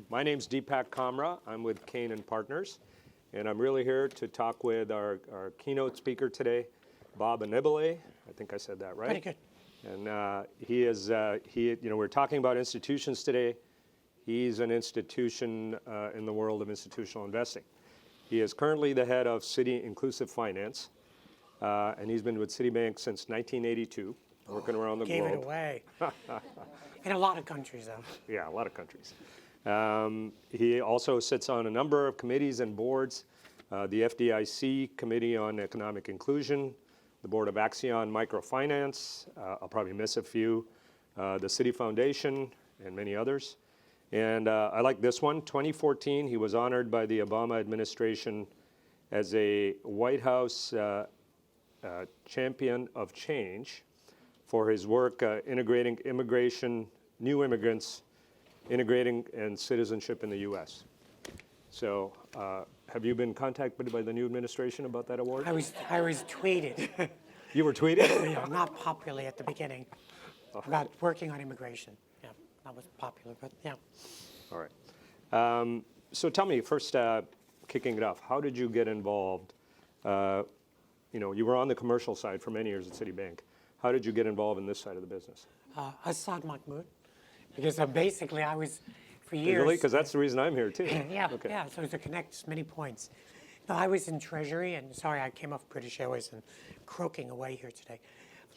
My name's Deepak Kamra. I'm with Canaan Partners, and I'm really here to talk with our keynote speaker today, Bob Annibale. I think I said that right. Pretty good. And we're talking about institutions today. He's an institution in the world of institutional investing. He is currently the head of Citi Inclusive Finance, and he's been with Citibank since 1982, working around the globe. Gave it away. In a lot of countries, though. Yeah, a lot of countries. He also sits on a number of committees and boards, the FDIC Committee on Economic Inclusion, the Board of Axion Microfinance, I'll probably miss a few, the Citi Foundation, and many others. And I like this one. 2014, he was honored by the Obama administration as a White House champion of change for his work integrating immigration, new immigrants, integrating and citizenship in the U.S. So have you been contacted by the new administration about that award? I was tweeted. You were tweeted? Yeah, not popularly at the beginning, about working on immigration. Yeah, that was popular, but yeah. All right. So tell me, first, kicking it off, how did you get involved? You were on the commercial side for many years at Citibank. How did you get involved in this side of the business? Assad Mahmoud, because basically I was, for years. Really? Because that's the reason I'm here, too. Yeah, okay. Yeah, so to connect many points. No, I was in Treasury, and sorry, I came off British Airways and croaking away here today,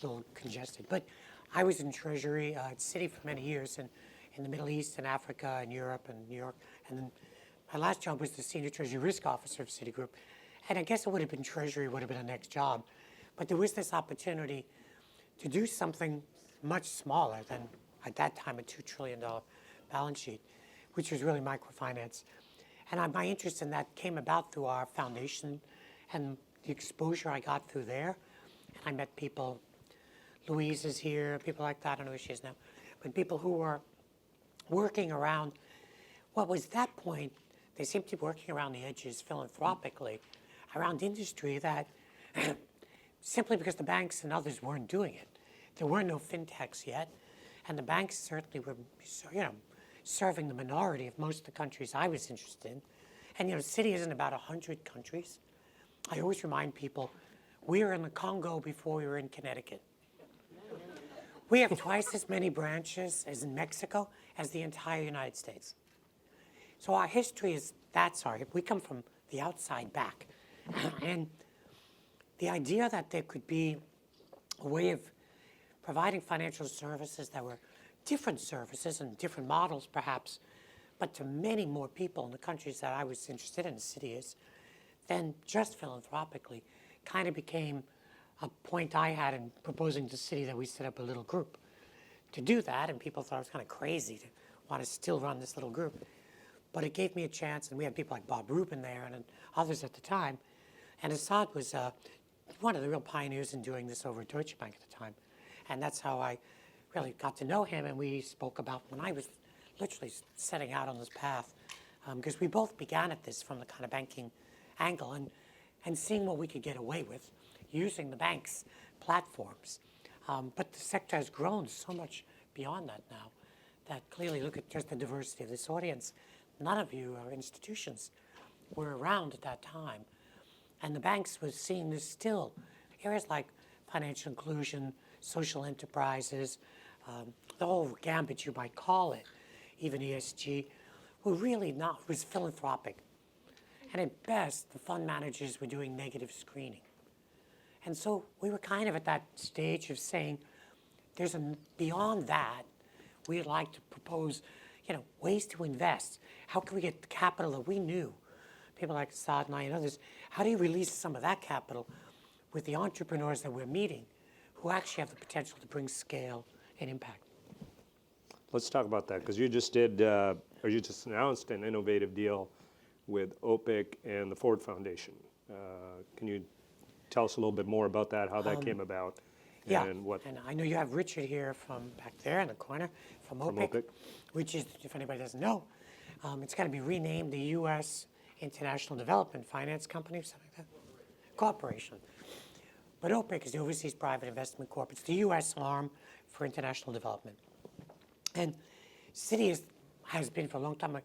a little congested. But I was in Treasury at Citi for many years, and in the Middle East and Africa and Europe and New York. And then my last job was the Senior Treasury Risk Officer of Citigroup. And I guess it would have been Treasury, would have been the next job. But there was this opportunity to do something much smaller than, at that time, a $2 trillion balance sheet, which was really microfinance. And my interest in that came about through our foundation and the exposure I got through there. And I met people, Louise is here, people like that, I don't know who she is now, but people who were working around what was that point, they seemed to be working around the edges philanthropically, around industry that simply because the banks and others weren't doing it. There were no fintechs yet, and the banks certainly were, serving the minority of most of the countries I was interested in. And Citi isn't about 100 countries. I always remind people, we were in the Congo before we were in Connecticut. We have twice as many branches as in Mexico as the entire United States. So our history is that sorry. We come from the outside back. And the idea that there could be a way of providing financial services that were different services and different models perhaps, but to many more people in the countries that I was interested in, Citi is, than just philanthropically, kind of became a point I had in proposing to Citi that we set up a little group to do that, and people thought I was kind of crazy to want to still run this little group. But it gave me a chance, and we had people like Bob Rubin there and others at the time. And Assad was one of the real pioneers in doing this over at Deutsche Bank at the time. And that's how I really got to know him, and we spoke about when I was literally setting out on this path, because we both began at this from the kind of banking angle and seeing what we could get away with using the bank's platforms. But the sector has grown so much beyond that now that clearly, look at just the diversity of this audience. None of you are institutions were around at that time. And the banks were seeing this still. Areas like financial inclusion, social enterprises, the whole gambit you might call it, even ESG, were really not, was philanthropic. And at best, the fund managers were doing negative screening. And so we were kind of at that stage of saying, beyond that, we'd like to propose, ways to invest. How can we get the capital that we knew? People like Assad and I and others, how do you release some of that capital with the entrepreneurs that we're meeting who actually have the potential to bring scale and impact? Let's talk about that, because you just you just announced an innovative deal with OPEC and the Ford Foundation. Can you tell us a little bit more about that, how that came about? Yeah, and I know you have Richard here from back there in the corner from OPEC, which is, if anybody doesn't know, it's got to be renamed the U.S. International Development Finance Company, or something like that, corporation. But OPEC is the Overseas Private Investment Corp. It's the U.S. arm for international development. And Citi has been for a long time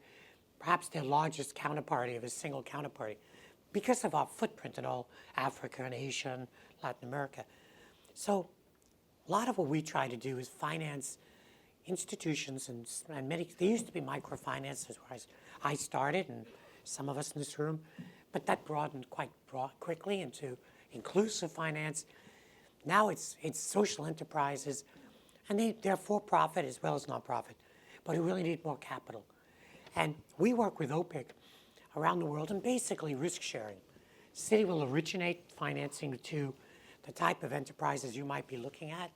perhaps their largest counterparty of a single counterparty because of our footprint in all Africa and Asia and Latin America. So a lot of what we try to do is finance institutions and many, there used to be microfinances where I started and some of us in this room, but that broadened quite quickly into inclusive finance. Now it's social enterprises, and they're for profit as well as nonprofit, but who really need more capital. And we work with OPEC around the world and basically risk sharing. Citi will originate financing to the type of enterprises you might be looking at,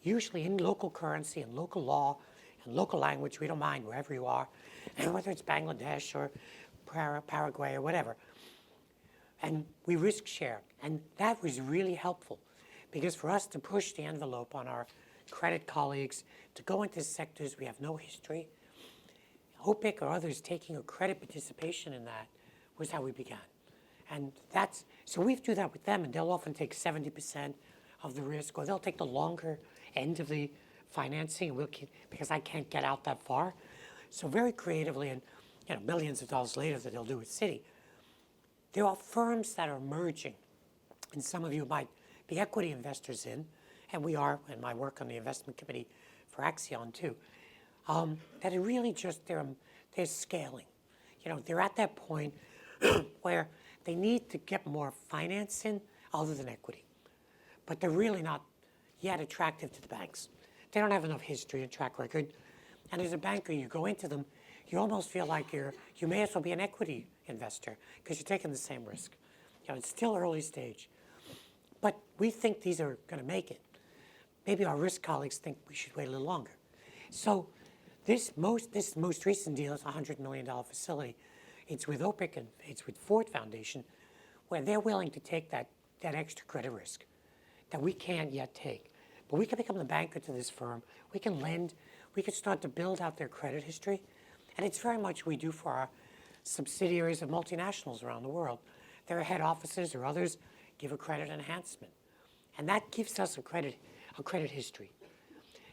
usually in local currency and local law and local language. We don't mind wherever you are, and whether it's Bangladesh or Paraguay or whatever. And we risk share. And that was really helpful because for us to push the envelope on our credit colleagues to go into sectors we have no history, OPEC or others taking a credit participation in that was how we began. And so we do that with them, and they'll often take 70% of the risk, or they'll take the longer end of the financing, because I can't get out that far. So very creatively, and millions of dollars later that they'll do with Citi, there are firms that are emerging, and some of you might be equity investors in, and we are in my work on the investment committee for Axion too, that are really just, they're scaling. They're at that point where they need to get more finance in other than equity. But they're really not yet attractive to the banks. They don't have enough history and track record. And as a banker, you go into them, you almost feel like you may as well be an equity investor because you're taking the same risk. It's still early stage. But we think these are going to make it. Maybe our risk colleagues think we should wait a little longer. So this most recent deal is a $100 million facility. It's with OPEC and it's with Ford Foundation, where they're willing to take that extra credit risk that we can't yet take. But we can become the banker to this firm. We can lend. We can start to build out their credit history. And it's very much we do for our subsidiaries of multinationals around the world. Their head offices or others give a credit enhancement. And that gives us a credit history.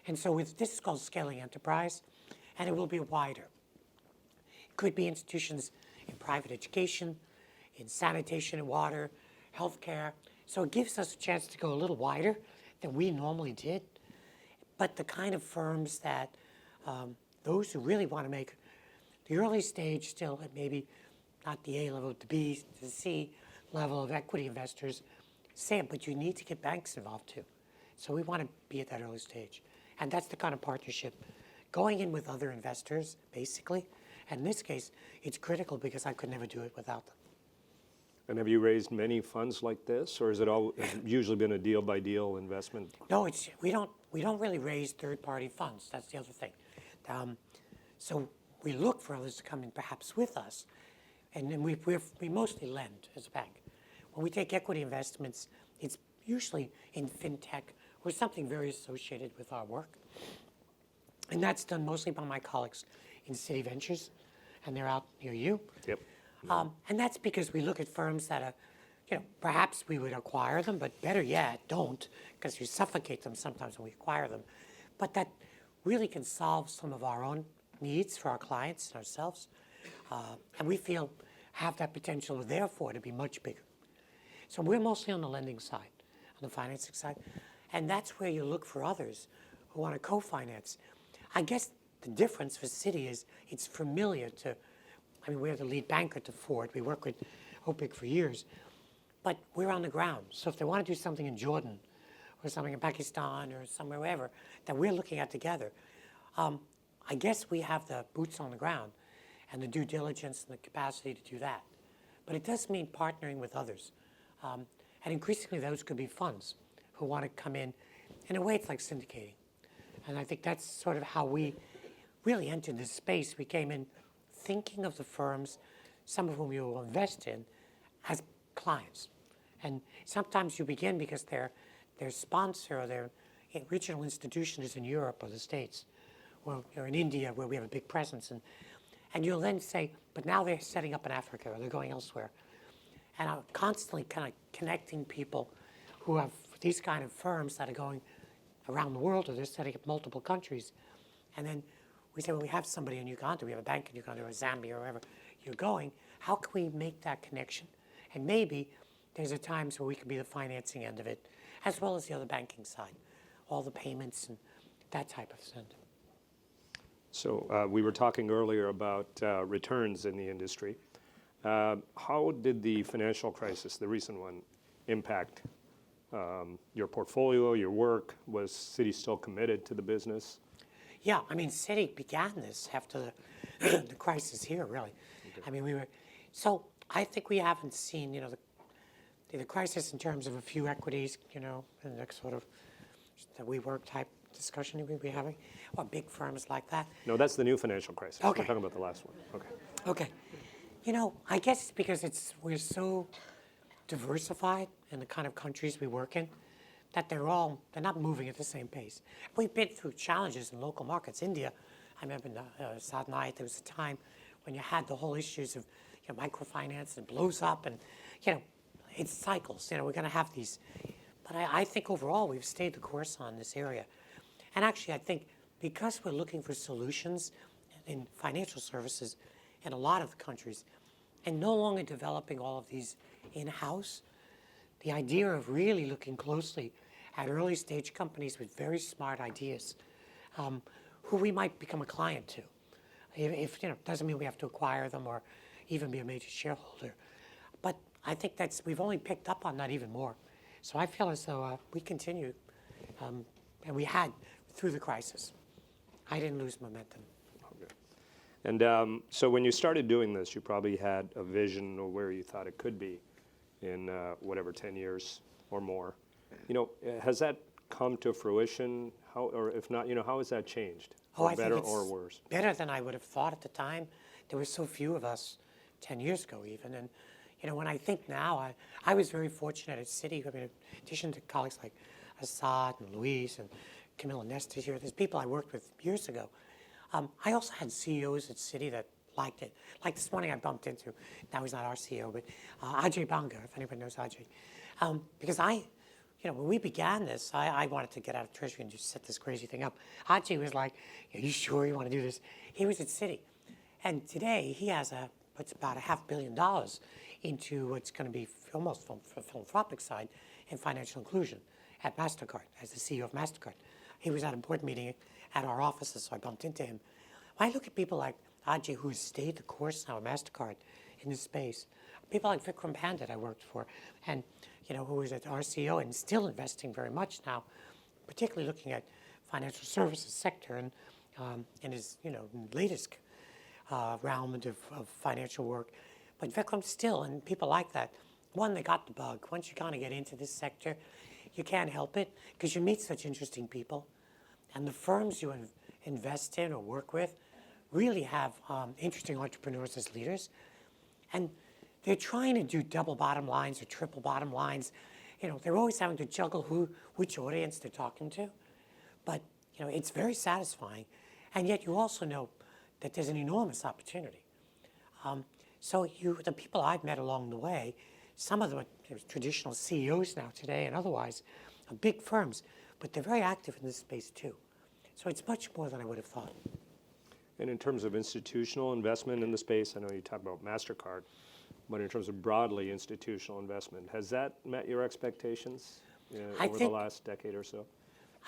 And so this is called scaling enterprise, and it will be wider. It could be institutions in private education, in sanitation and water, healthcare. So it gives us a chance to go a little wider than we normally did. But the kind of firms that those who really want to make the early stage still at maybe not the A level, the B, the C level of equity investors say, but you need to get banks involved too. So we want to be at that early stage. And that's the kind of partnership going in with other investors, basically. And in this case, it's critical because I could never do it without them. And have you raised many funds like this, or has it usually been a deal-by-deal investment? No, we don't really raise third-party funds. That's the other thing. So we look for others to come in perhaps with us, and then we mostly lend as a bank. When we take equity investments, it's usually in fintech or something very associated with our work. And that's done mostly by my colleagues in Citi Ventures, and they're out near you. Yep. And that's because we look at firms that are, perhaps we would acquire them, but better yet, don't, because you suffocate them sometimes when we acquire them. But that really can solve some of our own needs for our clients and ourselves. And we feel have that potential, therefore, to be much bigger. So we're mostly on the lending side, on the financing side. And that's where you look for others who want to co-finance. I guess the difference for Citi is it's familiar to, we're the lead banker to Ford. We work with OPEC for years. But we're on the ground. So if they want to do something in Jordan or something in Pakistan or somewhere, wherever, that we're looking at together, I guess we have the boots on the ground and the due diligence and the capacity to do that. But it does mean partnering with others. And increasingly, those could be funds who want to come in. In a way, it's like syndicating. And I think that's sort of how we really entered this space. We came in thinking of the firms, some of whom you will invest in, as clients. And sometimes you begin because their sponsor or their regional institution is in Europe or the States, or in India where we have a big presence. And you'll then say, but now they're setting up in Africa or they're going elsewhere. And I'm constantly kind of connecting people who have these kind of firms that are going around the world or they're setting up multiple countries. And then we say, well, we have somebody in Uganda, we have a bank in Uganda or Zambia or wherever you're going. How can we make that connection? And maybe there's a times where we can be the financing end of it, as well as the other banking side, all the payments and that type of thing. So we were talking earlier about returns in the industry. How did the financial crisis, the recent one, impact your portfolio, your work? Was Citi still committed to the business? Yeah, I mean, Citi began this after the crisis here, really. Okay. I mean, so I think we haven't seen, the crisis in terms of a few equities, and the next sort of the WeWork type discussion we'll be having, or big firms like that. No, that's the new financial crisis. Okay. We're talking about the last one. Okay. Okay. I guess it's because we're so diversified in the kind of countries we work in that they're not moving at the same pace. We've been through challenges in local markets. India, I remember in South Night, there was a time when you had the whole issues of microfinance and blows up and, it's cycles. We're going to have these. But I think overall we've stayed the course on this area. And actually, I think because we're looking for solutions in financial services in a lot of the countries and no longer developing all of these in-house, the idea of really looking closely at early stage companies with very smart ideas, who we might become a client to. If doesn't mean we have to acquire them or even be a major shareholder. But I think we've only picked up on that even more. So I feel as though we continue, and we had through the crisis. I didn't lose momentum. Okay. And so when you started doing this, you probably had a vision of where you thought it could be in 10 years or more. Has that come to fruition? How, or if not, how has that changed? I better think it's or worse? Better than I would have thought at the time. There were so few of us 10 years ago even. And, when I think now, I was very fortunate at Citi. I mean, in addition to colleagues like Assad and Luis and Camilla Nestor here, there's people I worked with years ago. I also had CEOs at Citi that liked it. Like this morning I bumped into, now he's not our CEO, but Ajay Banga, if anybody knows Ajay. Because when we began this, I wanted to get out of Treasury and just set this crazy thing up. Ajay was like, are you sure you want to do this? He was at Citi. And today he has what's about $500 million into what's going to be almost from the philanthropic side in financial inclusion at MasterCard, as the CEO of MasterCard. He was at a board meeting at our offices, so I bumped into him. When I look at people like Ajay, who has stayed the course now at MasterCard in this space, people like Vikram Pandit I worked for, and who was at our CEO and still investing very much now, particularly looking at financial services sector and in his latest realm of financial work. But Vikram still, and people like that, one, they got the bug. Once you kind of get into this sector, you can't help it because you meet such interesting people. And the firms you invest in or work with really have interesting entrepreneurs as leaders. And they're trying to do double bottom lines or triple bottom lines. They're always having to juggle which audience they're talking to. But, it's very satisfying. And yet you also know that there's an enormous opportunity. So the people I've met along the way, some of them are traditional CEOs now today and otherwise, of big firms, but they're very active in this space too. So it's much more than I would have thought. And in terms of institutional investment in the space, I know you talk about MasterCard, but in terms of broadly institutional investment, has that met your expectations over the last decade or so?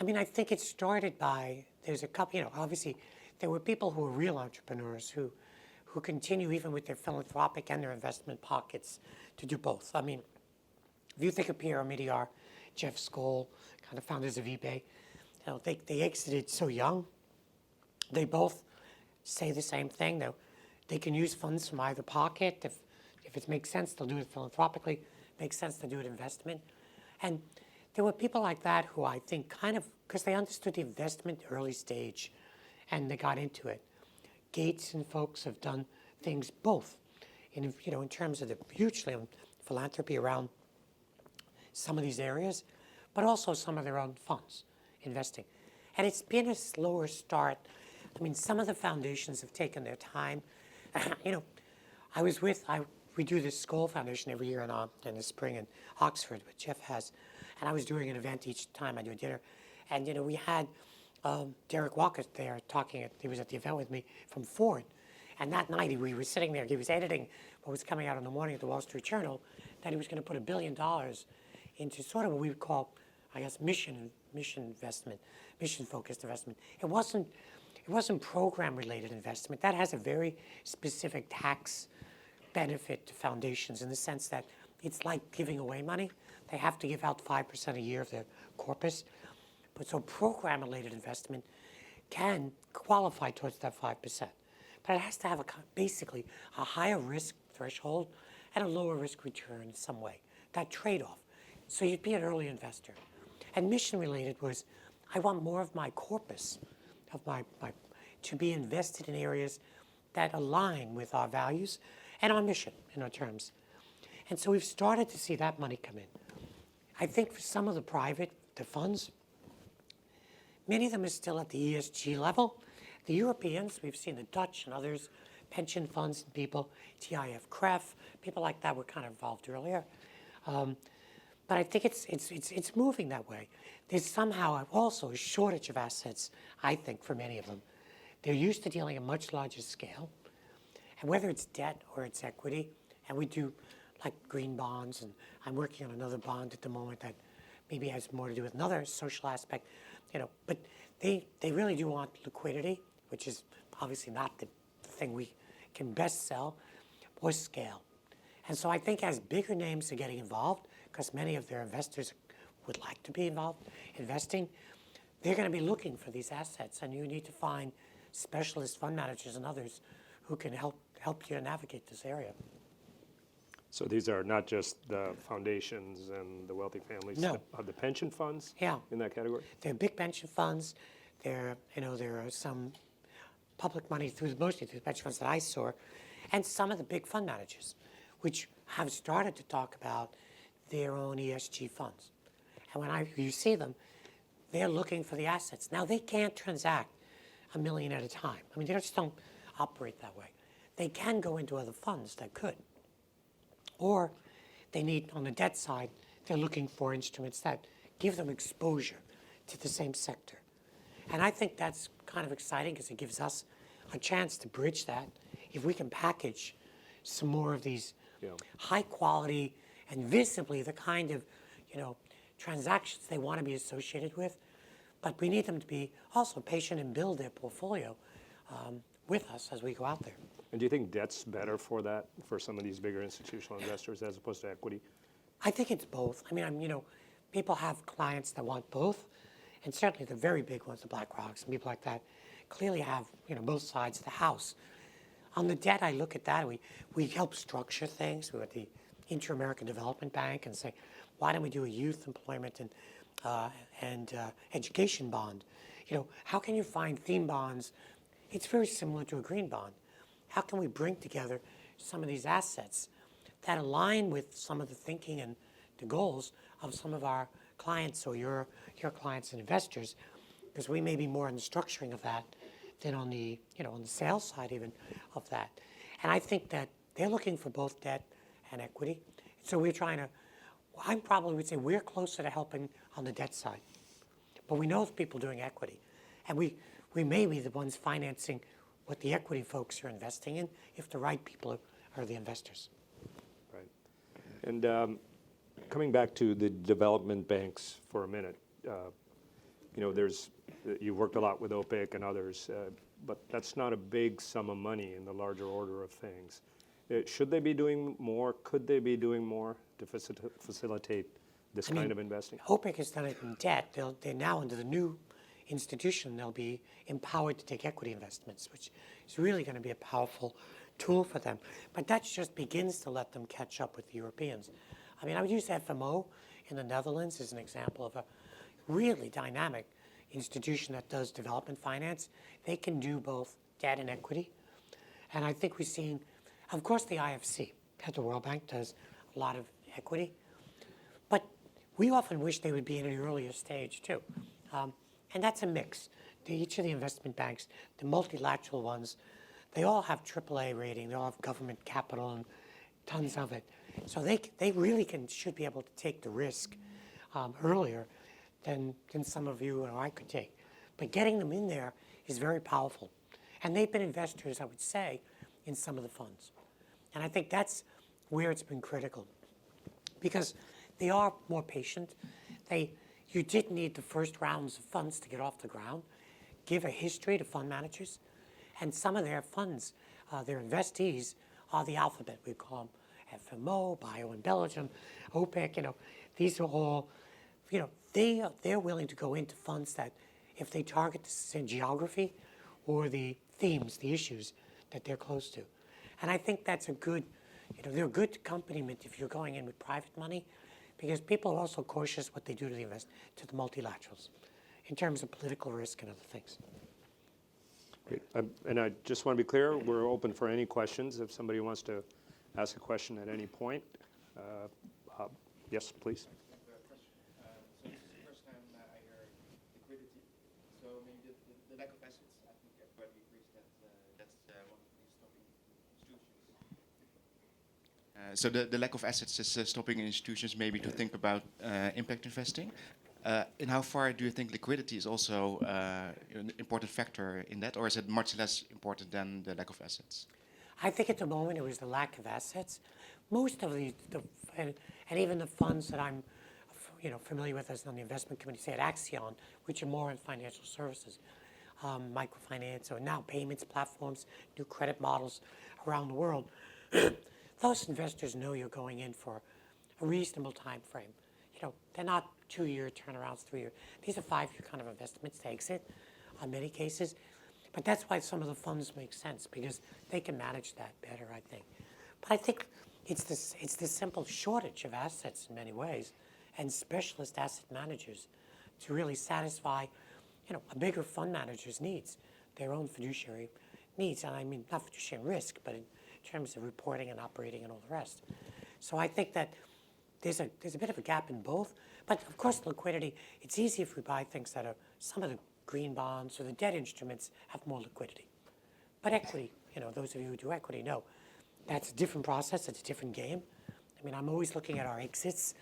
I mean, I think it started by, there's a couple, obviously there were people who were real entrepreneurs who continue even with their philanthropic and their investment pockets to do both. I mean, if you think of Pierre Omidyar, Jeff Skoll, kind of founders of eBay, they exited so young. They both say the same thing. They can use funds from either pocket. If it makes sense, they'll do it philanthropically. Makes sense to do it investment. And there were people like that who I think kind of, because they understood the investment early stage and they got into it. Gates and folks have done things both in terms of the hugely philanthropy around some of these areas, but also some of their own funds investing. And it's been a slower start. I mean, some of the foundations have taken their time. We do this Skoll Foundation every year in the spring in Oxford, which Jeff has. And I was doing an event each time I do a dinner. And, we had Derek Walker there talking. He was at the event with me from Ford, and that night we were sitting there. He was editing what was coming out in the morning at the Wall Street Journal, that he was going to put $1 billion into sort of what we would call, I guess, mission investment, mission-focused investment. It wasn't program-related investment. That has a very specific tax benefit to foundations in the sense that it's like giving away money. They have to give out 5% a year of their corpus. But so program-related investment can qualify towards that 5%. But it has to have basically a higher risk threshold and a lower risk return in some way, that trade-off. So you'd be an early investor. And mission-related was, I want more of my corpus, of my to be invested in areas that align with our values and our mission in our terms. And so we've started to see that money come in. I think for some of the funds, many of them are still at the ESG level. The Europeans, we've seen the Dutch and others, pension funds and people, TIF-CREF, people like that were kind of involved earlier. But I think it's moving that way. There's somehow also a shortage of assets, I think, for many of them. They're used to dealing at much larger scale. And whether it's debt or it's equity, and we do like green bonds, and I'm working on another bond at the moment that maybe has more to do with another social aspect, but they really do want liquidity, which is obviously not the thing we can best sell, or scale. And so I think as bigger names are getting involved, because many of their investors would like to be involved investing, they're going to be looking for these assets, and you need to find specialist fund managers and others who can help you to navigate this area. So these are not just the foundations and the wealthy families. No. Are the pension funds in that category? They're big pension funds. There are some public money mostly through the pension funds that I saw, and some of the big fund managers, which have started to talk about their own ESG funds. And when you see them, they're looking for the assets. Now, they can't transact $1 million at a time. I mean, they just don't operate that way. They can go into other funds that could. Or they need, on the debt side, they're looking for instruments that give them exposure to the same sector. And I think that's kind of exciting because it gives us a chance to bridge that. If we can package some more of these high quality and visibly the kind of transactions they want to be associated with, but we need them to be also patient and build their portfolio with us as we go out there. And do you think debt's better for that, for some of these bigger institutional investors as opposed to equity? I think it's both. I mean, people have clients that want both, and certainly the very big ones, the BlackRocks and people like that, clearly have both sides of the house. On the debt, I look at that. We help structure things. We're at the Inter-American Development Bank and say, why don't we do a youth employment and education bond? How can you find theme bonds? It's very similar to a green bond. How can we bring together some of these assets that align with some of the thinking and the goals of some of our clients or your clients and investors? Because we may be more in the structuring of that than on the on the sales side even of that. And I think that they're looking for both debt and equity. So we're trying to. I probably would say we're closer to helping on the debt side, but we know of people doing equity, and we may be the ones financing what the equity folks are investing in if the right people are the investors. Right. And coming back to the development banks for a minute, you've worked a lot with OPEC and others, but that's not a big sum of money in the larger order of things. Should they be doing more? Could they be doing more to facilitate this kind of investing? OPEC has done it in debt. They're now under the new institution. They'll be empowered to take equity investments, which is really going to be a powerful tool for them. But that just begins to let them catch up with the Europeans. I mean, I would use FMO in the Netherlands as an example of a really dynamic institution that does development finance. They can do both debt and equity. And I think we've seen, of course, the IFC at the World Bank does a lot of equity. But we often wish they would be in an earlier stage, too. And that's a mix. Each of the investment banks, the multilateral ones, they all have AAA rating. They all have government capital and tons of it. So they really should be able to take the risk earlier than some of you or I could take. But getting them in there is very powerful. And they've been investors, I would say, in some of the funds. And I think that's where it's been critical, because they are more patient. You did need the first rounds of funds to get off the ground, give a history to fund managers, and some of their funds, their investees, are the alphabet, we call them FMO, Bio in Belgium, OPEC, these are all, they're willing to go into funds that if they target the same geography or the themes, the issues that they're close to. And I think that's a good, they're a good accompaniment if you're going in with private money, because people are also cautious what they do to the multilaterals in terms of political risk and other things. Great. And I just want to be clear, we're open for any questions if somebody wants to ask a question at any point. Yes, please. So this is the first time I hear liquidity. So maybe the lack of assets, I think everybody agrees that that's one of the stopping institutions. So the lack of assets is stopping institutions maybe to think about impact investing. And how far do you think liquidity is also an important factor in that, or is it much less important than the lack of assets? I think at the moment it was the lack of assets. Most of and even the funds that I'm familiar with as on the investment committee, say at Axion, which are more in financial services, microfinance, or now payments platforms, new credit models around the world. Those investors know you're going in for a reasonable time frame. They're not 2-year turnarounds, 3-year. These are 5-year kind of investments to exit in many cases. But that's why some of the funds make sense, because they can manage that better, I think. But I think it's this simple shortage of assets in many ways, and specialist asset managers to really satisfy, a bigger fund manager's needs, their own fiduciary needs. And I mean, not fiduciary risk, but in terms of reporting and operating and all the rest. So I think that there's a bit of a gap in both. But of course, liquidity, it's easy if we buy things that are, some of the green bonds or the debt instruments have more liquidity. But equity, those of you who do equity know, that's a different process, it's a different game. I mean, I'm always looking at our exits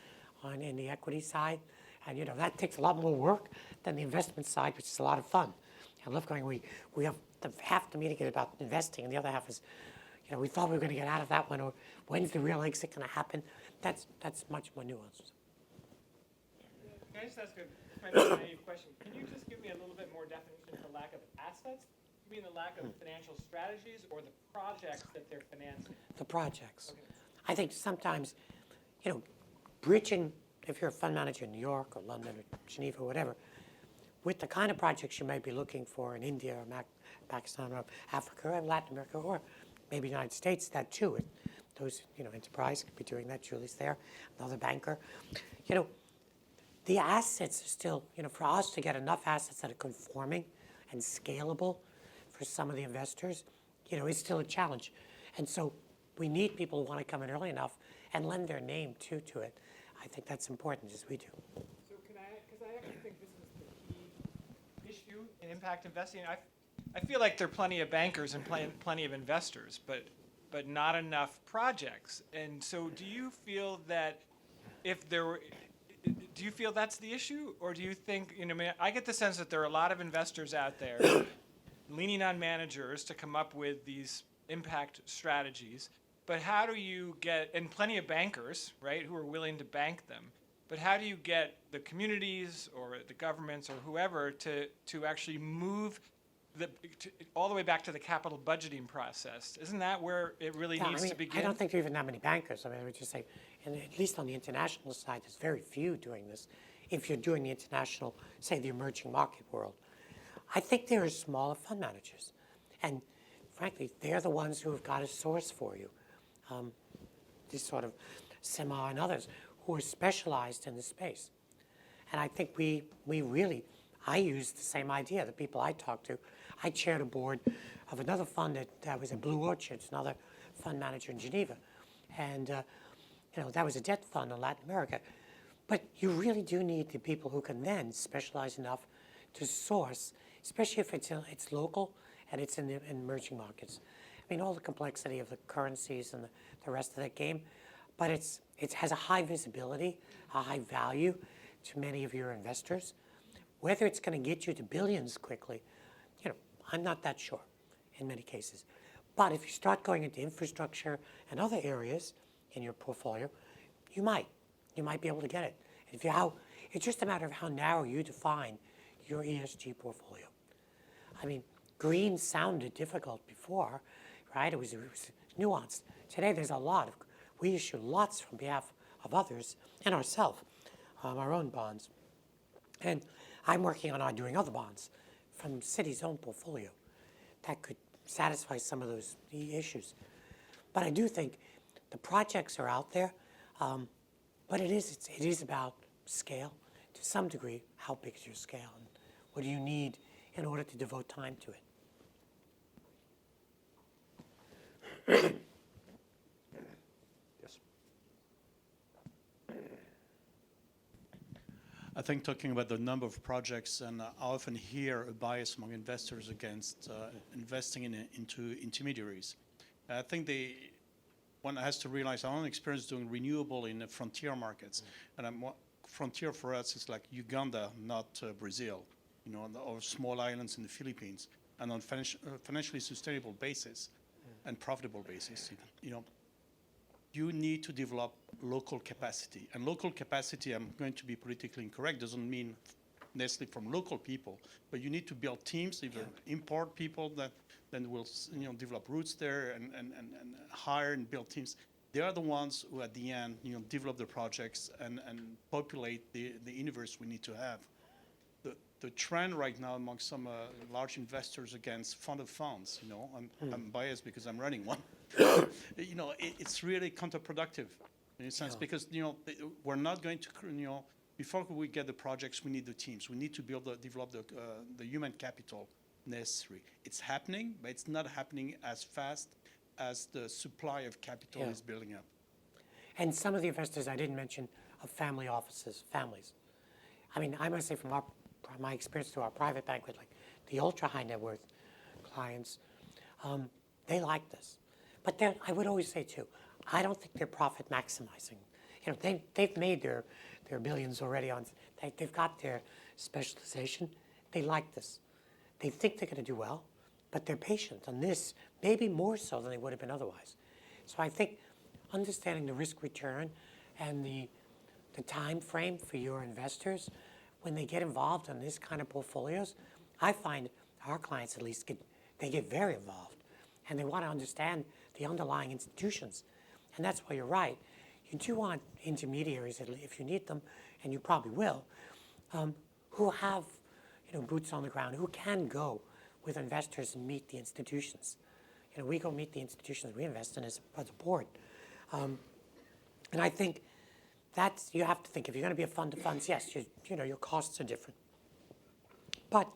in the equity side, and that takes a lot more work than the investment side, which is a lot of fun. I love going, we have half the meeting is about investing, and the other half is, we thought we were going to get out of that one, or when's the real exit going to happen? That's much more nuanced. Can I just ask a kind of naive question? Can you just give me a little bit more definition for lack of assets? You mean the lack of financial strategies or the projects that they're financing? The projects. Okay. I think sometimes, bridging, if you're a fund manager in New York or London or Geneva or whatever, with the kind of projects you might be looking for in India or Pakistan or Africa or Latin America or maybe the United States, that too. Those, enterprise could be doing that. Julie's there, another banker. The assets are still, for us to get enough assets that are conforming and scalable for some of the investors, is still a challenge. And so we need people who want to come in early enough and lend their name too to it. I think that's important, as we do. So because I actually think this is the key issue in impact investing. I feel like there are plenty of bankers and plenty of investors, but not enough projects. And so do you feel that do you feel that's the issue? Or do you think, I get the sense that there are a lot of investors out there leaning on managers to come up with these impact strategies. But how do you get, and plenty of bankers, right, who are willing to bank them, but how do you get the communities or the governments or whoever to actually move all the way back to the capital budgeting process? Isn't that where it really needs to begin? I don't think there are even that many bankers. I would just say, and at least on the international side, there's very few doing this. If you're doing the international, say the emerging market world, I think there are smaller fund managers. And frankly, they're the ones who have got a source for you. This sort of Sema and others who are specialized in the space. And I think I used the same idea, the people I talked to. I chaired a board of another fund that was at Blue Orchards, another fund manager in Geneva. And that was a debt fund in Latin America. But you really do need the people who can then specialize enough to source, especially if it's local and it's in the emerging markets. I mean, all the complexity of the currencies and the rest of that game, but it has a high visibility, a high value to many of your investors. Whether it's going to get you to billions quickly, I'm not that sure in many cases. But if you start going into infrastructure and other areas in your portfolio, you might be able to get it. It's just a matter of how narrow you define your ESG portfolio. I mean, green sounded difficult before, right? It was nuanced. Today, we issue lots on behalf of others and ourselves, our own bonds. And I'm working on doing other bonds from Citi's own portfolio that could satisfy some of those issues. But I do think the projects are out there, but it is about scale to some degree. How big is your scale, and what do you need in order to devote time to it? Yes. I think talking about the number of projects, and I often hear a bias among investors against investing into intermediaries. I think one has to realize our own experience doing renewable in the frontier markets. And frontier for us is like Uganda, not Brazil, or small islands in the Philippines, and on financially sustainable basis and profitable basis. You need to develop local capacity. And local capacity, I'm going to be politically incorrect, doesn't mean necessarily from local people, but you need to build teams, either import people that then will develop roots there and hire and build teams. They are the ones who at the end develop the projects and populate the universe we need to have. The trend right now among some large investors against fund of funds, I'm biased because I'm running one. It's really counterproductive in a sense because we're not going to before we get the projects, we need the teams. We need to develop the human capital necessary. It's happening, but it's not happening as fast as the supply of capital is building up. And some of the investors I didn't mention are family offices, families. I mean, I must say from my experience through our private bank with like the ultra high net worth clients, they like this. But I would always say too, I don't think they're profit maximizing. They've made their billions already they've got their specialization. They like this. They think they're going to do well, but they're patient on this, maybe more so than they would have been otherwise. So I think understanding the risk return and the time frame for your investors, when they get involved in this kind of portfolios, I find our clients at least get very involved, and they want to understand the underlying institutions. And that's why you're right. You do want intermediaries, if you need them, and you probably will, who have boots on the ground, who can go with investors and meet the institutions. We go meet the institutions we invest in as a board. And I think you have to think, if you're going to be a fund of funds, yes, your costs are different. But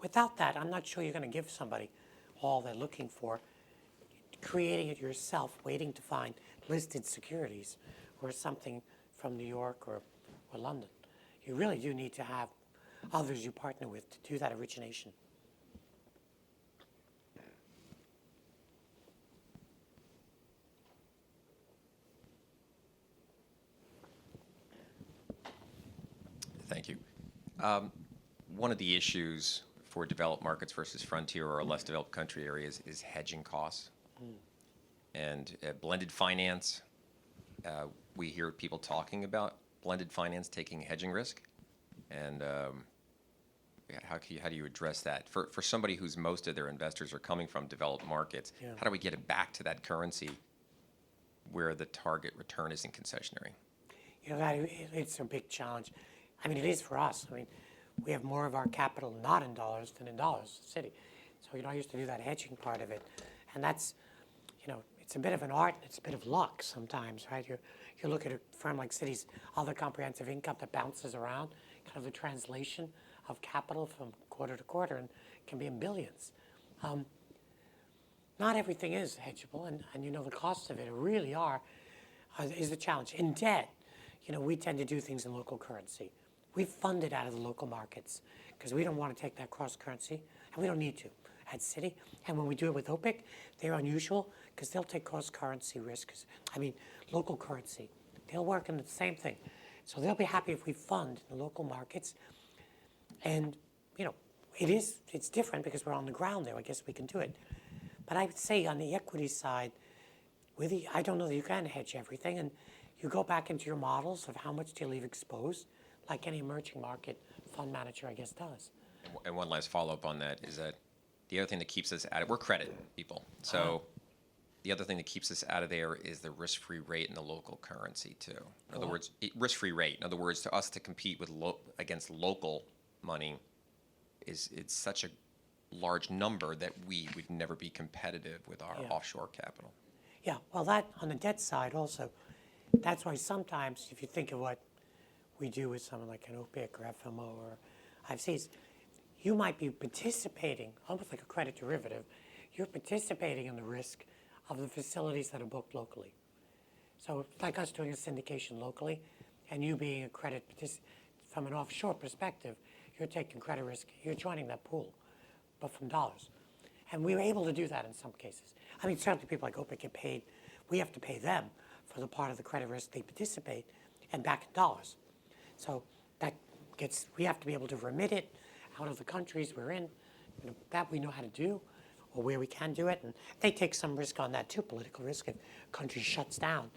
without that, I'm not sure you're going to give somebody all they're looking for. Creating it yourself, waiting to find listed securities or something from New York or London. You really do need to have others you partner with to do that origination. Thank you. One of the issues for developed markets versus frontier or less developed country areas is hedging costs. And blended finance, we hear people talking about blended finance taking hedging risk. And how do you address that? For somebody whose most of their investors are coming from developed markets, how do we get it back to that currency where the target return isn't concessionary? It's a big challenge. I mean, it is for us. I mean, we have more of our capital not in dollars than in dollars, the city. So, I used to do that hedging part of it. And that's, it's a bit of an art, it's a bit of luck sometimes, right? You look at a firm like Citi's other comprehensive income that bounces around, kind of the translation of capital from quarter to quarter, and can be in billions. Not everything is hedgeable, and the costs of it really is the challenge. In debt, we tend to do things in local currency. We fund it out of the local markets because we don't want to take that cross currency, and we don't need to at Citi. And when we do it with OPEC, they're unusual because they'll take cross currency risks. Local currency. They'll work in the same thing. So they'll be happy if we fund the local markets And, it's different because we're on the ground there. I guess we can do it. But I would say on the equity side, I don't know that you can hedge everything. And you go back into your models of how much do you leave exposed, like any emerging market fund manager, I guess, does. And one last follow-up on that is that the other thing that keeps us out of, we're credit people. So the other thing that keeps us out of there is the risk-free rate in the local currency too. In other words, risk-free rate. In other words, to us to compete with against local money it's such a large number that we would never be competitive with our offshore capital. Yeah, well, that on the debt side also, that's why sometimes if you think of what we do with someone like an OPEC or FMO or IFCs, you might be participating, almost like a credit derivative, you're participating in the risk of the facilities that are booked locally. So it's like us doing a syndication locally and you being a credit participant from an offshore perspective, you're taking credit risk, you're joining that pool, but from dollars. And we were able to do that in some cases. I mean, certainly people like OPEC get paid. We have to pay them for the part of the credit risk they participate and back in dollars. So we have to be able to remit it out of the countries we're in. That we know how to do, or where we can do it. And they take some risk on that too, political risk if a country shuts down.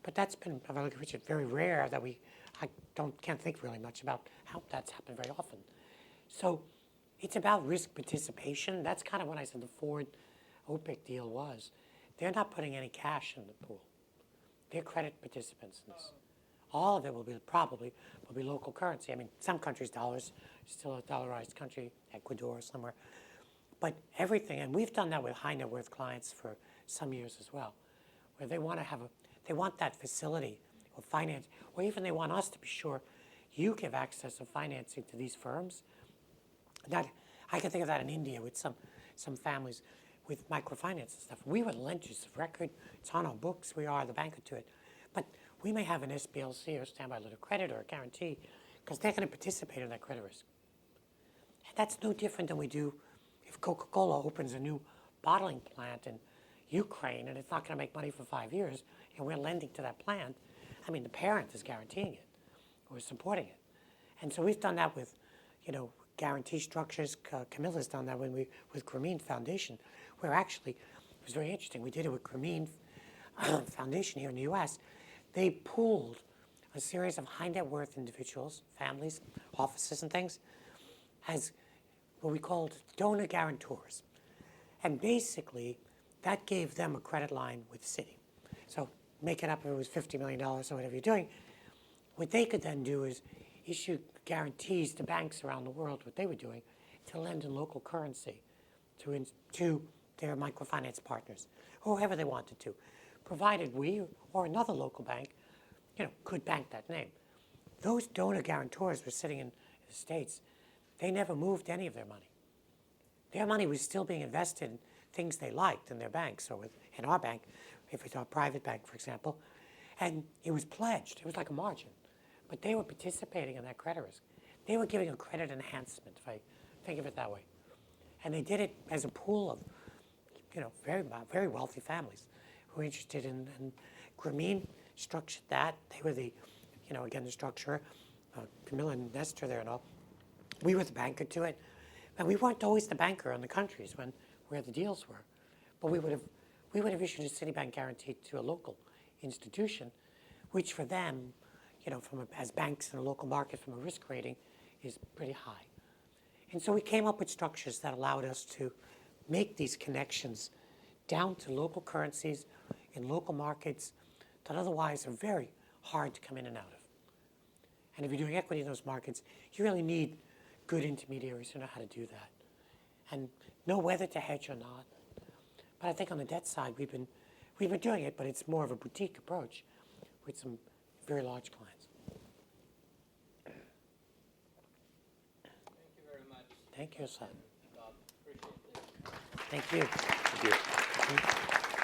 But that's been, like Richard, very rare that can't think really much about how that's happened very often. So it's about risk participation. That's kind of what I said the Ford OPEC deal was. They're not putting any cash in the pool. They're credit participants in this. All of it will be local currency. I mean, some countries, dollars, still a dollarized country, Ecuador or somewhere. But everything, and we've done that with high net worth clients for some years as well, where they want that facility or finance, or even they want us to be sure you give access of financing to these firms. That I can think of that in India with some families with microfinance and stuff. We were lenders of record. It's on our books. We are the banker to it. But we may have an SBLC or standby letter of credit or a guarantee because they're going to participate in that credit risk. And that's no different than we do if Coca-Cola opens a new bottling plant in Ukraine and it's not going to make money for 5 years and we're lending to that plant. I mean, the parent is guaranteeing it or supporting it. And so we've done that with, guarantee structures. Camilla's done that with Grameen Foundation, where actually, it was very interesting. We did it with Grameen Foundation here in the U.S. They pooled a series of high net worth individuals, families, offices and things, as what we called donor guarantors. And basically, that gave them a credit line with Citi. So make it up if it was $50 million or whatever you're doing. What they could then do is issue guarantees to banks around the world, what they were doing, to lend in local currency to their microfinance partners, or whoever they wanted to, provided we or another local bank, could bank that name. Those donor guarantors were sitting in the States. They never moved any of their money. Their money was still being invested in things they liked in their banks, or in our bank, if it's our private bank, for example, and it was pledged. It was like a margin. But they were participating in that credit risk. They were giving a credit enhancement, if I think of it that way. And they did it as a pool of, very, very wealthy families who were interested in Grameen structured that. They were the, again, the structurer, Camilla and Nestor there and all. We were the banker to it. And we weren't always the banker in the countries where the deals were. But we would have issued a Citibank guarantee to a local institution, which for them, as banks in a local market from a risk rating, is pretty high. And so we came up with structures that allowed us to make these connections down to local currencies in local markets that otherwise are very hard to come in and out of. And if you're doing equity in those markets, you really need good intermediaries who know how to do that and know whether to hedge or not. But I think on the debt side, we've been doing it, but it's more of a boutique approach with some very large clients. Thank you very much. Thank you, son. Bob. Appreciate this. Thank you. Thank you.